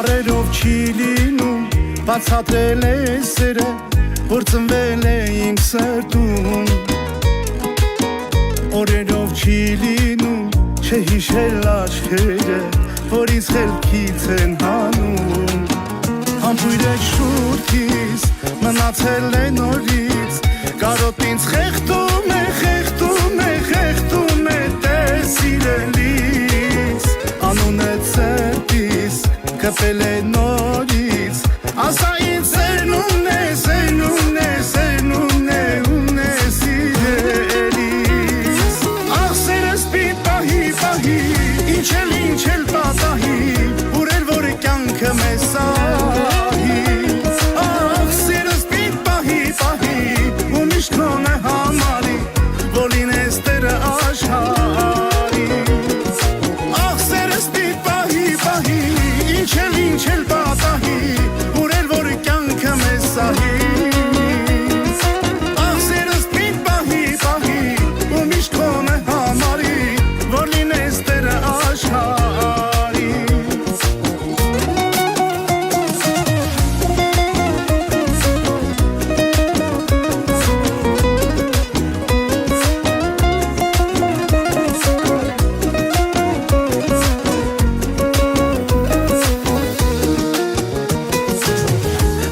Բարերով չի լինում բացատրել է սերը որ ծնվել է իմ սրտում Օրերով չի լինում չհիշել աչքերը որ ինձ խելքից են հանում Համբույր է շուրթից մնացել է նորից Կարոտ ինձ խեղդում է, խեղդում է, խեղդում է տես սիրելիս Անունը ծերտիս կպել է նորից Ասա ինձ սերնումն է, սերնումն է, սերնումն է, ումն է սիրելիս Աղ սերս պիտ պահի, պահի, ինչ էլ պատահի Ուրեր որ կյանքը մեզ սահի Աղ սերս պիտ պահի, պահի, ու միշտ քոնը համարի Որ լինես տերը աշխարի Աղ սերս պիտ պահի, պահի, ինչ էլ պատահի Ուրեր որ կյանքը մեզ սահի Աղ սերս պիտ պահի, պահի, ու միշտ քոնը համարի Որ լինես տերը աշխարի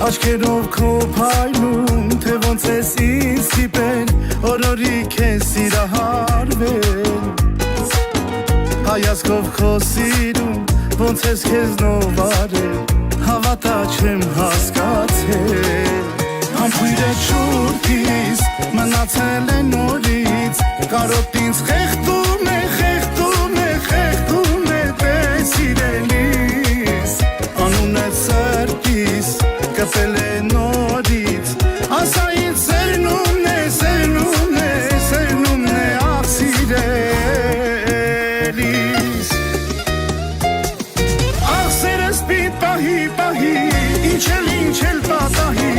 Աչքերով քո փայլում, թե ոնց ես ինձ սիպել Օրորի քեզ սիրահարվել Հայացքով քո սիրում, ոնց ես քեզնով արել Հավատա չեմ հասկացել Համբույր է շուրթից, մնացել է նորից Կարոտ ինձ խեղդում է, խեղդում է, խեղդում է տես սիրելիս Անունը ծերտիս կպել է նորից Ասա ինձ սերնումն է, սերնումն է, սերնումն է աղ սիրելիս Աղ սերս պիտ պահի, պահի, ինչ էլ պատահի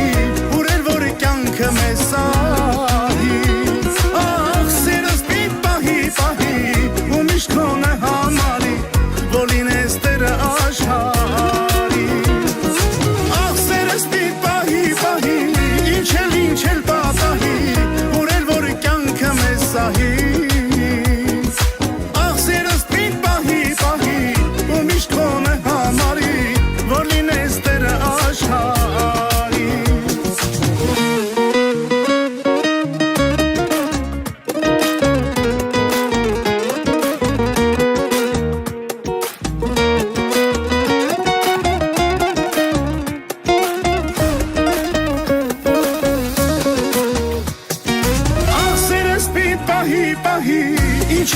Ուրեր որ կյանքը մեզ սահի Աղ սերս պիտ պահի, պահի, ու միշտ քոնը համարի Որ լինես տերը աշխարի Ինչ էլ պատահի, ուրեր որ կյանքը մեզ սահի Աղ սերս պիտ պահի, պահի, ու միշտ քոնը համարի Որ լինես տերը աշխարի Պահի, ինչ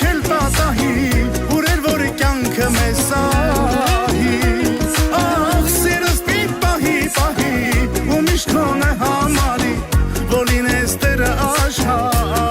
էլ պատահի Ուրեր որ կյանքը մեզ սահի Աղ սերս պիտ պահի, պահի Ու միշտ քոնը համարի Որ լինես տերը աշխարի